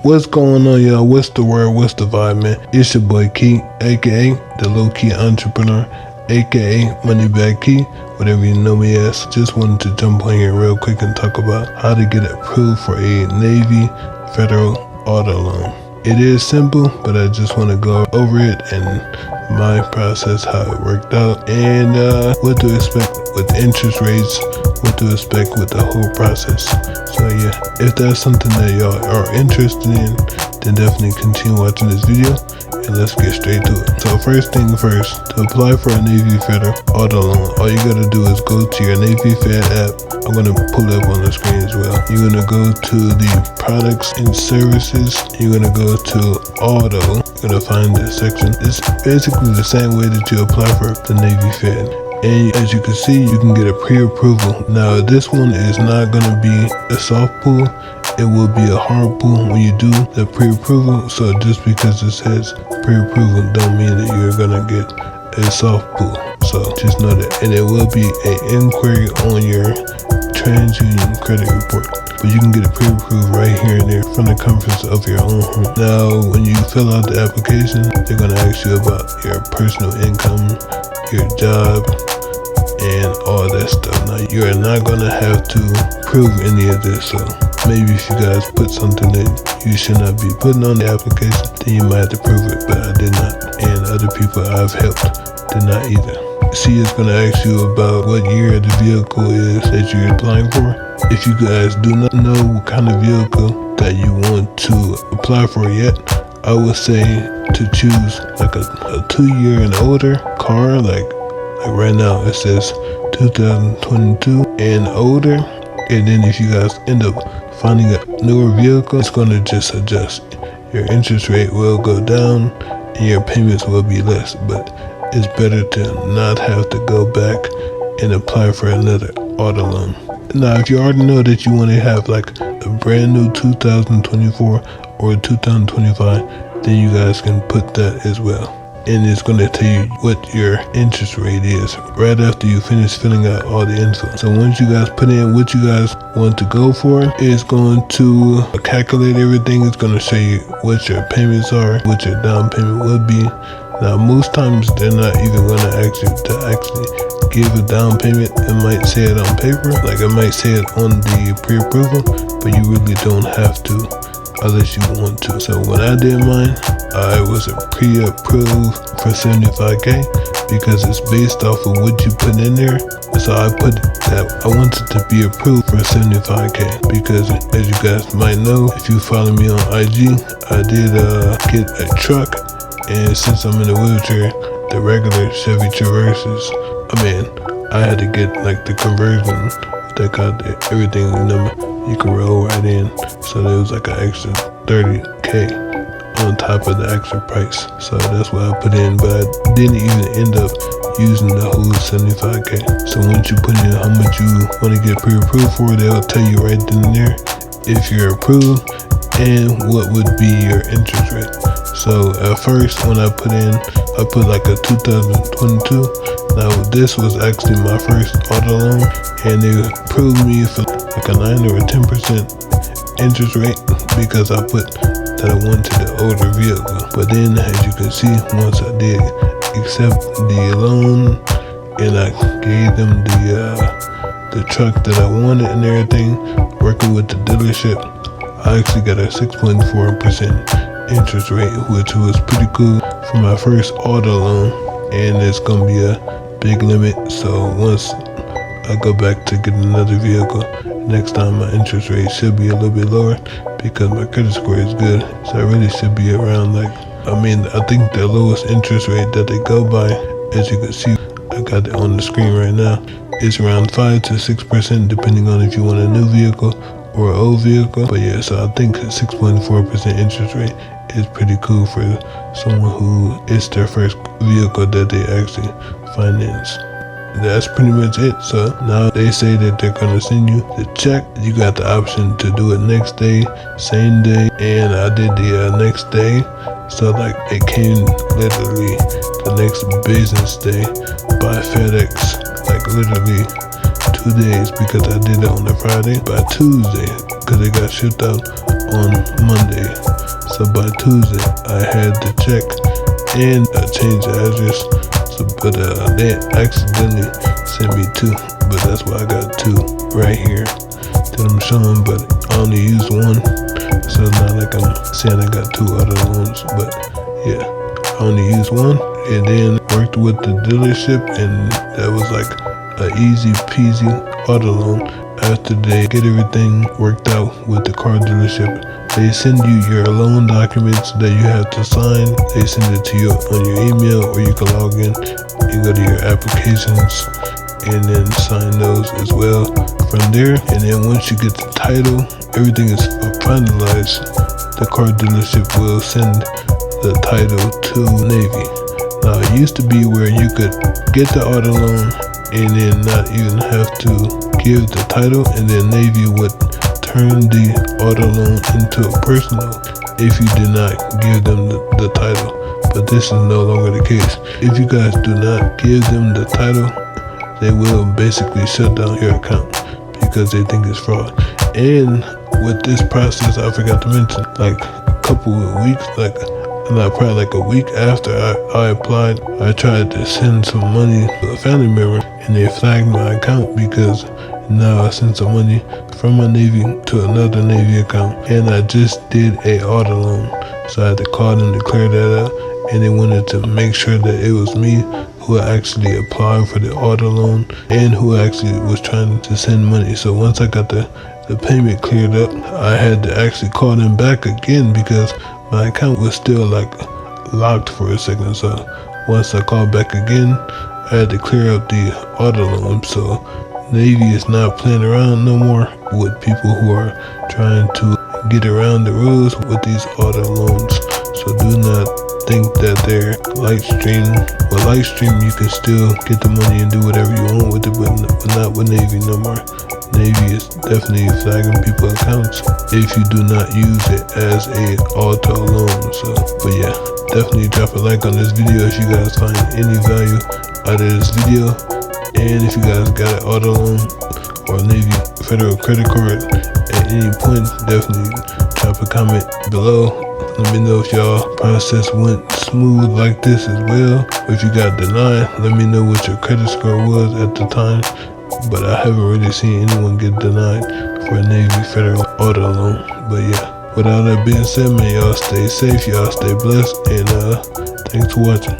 What's going on, y'all? What's the word? What's the vibe, man? It's your boy Key, aka the low key entrepreneur, aka Moneybag Key, whatever you know me as. Just wanted to jump on here real quick and talk about how to get approved for a Navy Federal auto loan. It is simple, but I just want to go over it and my process, how it worked out, and what to expect with interest rates, what to expect with the whole process. So yeah, if that's something that y'all are interested in, then definitely continue watching this video and let's get straight to it. So first thing first, to apply for a Navy Federal auto loan, all you gotta do is go to your Navy Fed app. I'm gonna pull it up on the screen as well. You're gonna go to the products and services. You're gonna go to auto. You're gonna find this section. It's basically the same way that you apply for the Navy Fed. And as you can see, you can get a pre-approval. Now this one is not gonna be a soft pull. It will be a hard pull when you do the pre-approval. So just because it says pre-approval don't mean that you're gonna get a soft pull. So just know that. And it will be an inquiry on your TransUnion credit report. But you can get it pre-approved right here and there from the comfort of your own home. Now when you fill out the application, they're gonna ask you about your personal income, your job, and all that stuff. Now you are not gonna have to prove any of this, so maybe if you guys put something that you should not be putting on the application, then you might have to prove it, but I did not, and other people I've helped did not either. See, it's gonna ask you about what year the vehicle is that you're applying for. If you guys do not know what kind of vehicle that you want to apply for yet, I would say to choose like a 2-year and older car, like right now it says 2022 and older. And then if you guys end up finding a newer vehicle, it's going to just adjust. Your interest rate will go down and your payments will be less, but it's better to not have to go back and apply for another auto loan. Now if you already know that you want to have like a brand new 2024 or 2025, then you guys can put that as well. And it's going to tell you what your interest rate is right after you finish filling out all the info. So once you guys put in what you guys want to go for, it's going to calculate everything. It's going to show you what your payments are, what your down payment would be. Now most times they're not even going to ask you to actually give a down payment. It might say it on paper, like it might say it on the pre-approval, but you really don't have to unless you want to. So when I did mine, I was pre-approved for 75K because it's based off of what you put in there. So I put that I wanted to be approved for 75K because as you guys might know, if you follow me on IG, I did get a truck, and since I'm in a wheelchair, the regular Chevy Traverses, I had to get like the conversion that got everything number you can roll right in. So there was like an extra 30K on top of the extra price. So that's what I put in, but I didn't even end up using the whole 75K. So once you put in how much you want to get pre-approved for, they'll tell you right then and there if you're approved and what would be your interest rate. So at first when I put like a 2022. Now this was actually my first auto loan, and they approved me for like a 9 or a 10% interest rate because I put that I wanted the older vehicle. But then as you can see, once I did accept the loan and I gave them the truck that I wanted and everything, working with the dealership, I actually got a 6.4% interest rate, which was pretty cool for my first auto loan. And it's gonna be a big limit, so once I go back to get another vehicle, next time my interest rate should be a little bit lower because my credit score is good. So I really should be around like, I think the lowest interest rate that they go by, as you can see, I got it on the screen right now, it's around 5 to 6% depending on if you want a new vehicle or an old vehicle. But yeah, so I think 6.4% interest rate is pretty cool for someone who it's their first vehicle that they actually finance. That's pretty much it. So now they say that they're gonna send you the check. You got the option to do it next day, same day, and I did the next day. So like it came literally the next business day by FedEx, like literally 2 days because I did it on a Friday. By Tuesday, because it got shipped out on Monday. So by Tuesday, I had to check and change the address. So, but they accidentally sent me 2, but that's why I got 2 right here that I'm showing, but I only used 1. So it's not like I'm saying I got 2 auto loans, but yeah, I only used 1, and then worked with the dealership, and that was like an easy peasy auto loan. After they get everything worked out with the car dealership, they send you your loan documents that you have to sign. They send it to you on your email, or you can log in and go to your applications and then sign those as well from there. And then once you get the title, everything is finalized. The car dealership will send the title to Navy. Now, it used to be where you could get the auto loan and then not even have to give the title, and then Navy would turn the auto loan into a personal if you did not give them the title. But this is no longer the case. If you guys do not give them the title, they will basically shut down your account because they think it's fraud. And with this process, I forgot to mention, like a couple of weeks, probably like a week after I applied, I tried to send some money to a family member, and they flagged my account because now I sent some money from my Navy to another Navy account, and I just did a auto loan. So I had to call them to clear that out, and they wanted to make sure that it was me who actually applied for the auto loan and who actually was trying to send money. So once I got the payment cleared up, I had to actually call them back again because my account was still like locked for a second. So once I called back again, I had to clear up the auto loan. So Navy is not playing around no more with people who are trying to get around the rules with these auto loans. So do not think that they're Lightstream. With Lightstream, you can still get the money and do whatever you want with it, but not with Navy no more. Navy is definitely flagging people's accounts if you do not use it as a auto loan. So, but yeah, definitely drop a like on this video if you guys find any value out of this video. And if you guys got an auto loan or Navy Federal credit card at any point, definitely drop a comment below. Let me know if y'all process went smooth like this as well. Or if you got denied, let me know what your credit score was at the time. But I haven't really seen anyone get denied for a Navy Federal auto loan. But yeah, with all that being said, man, y'all stay safe, y'all stay blessed, and thanks for watching.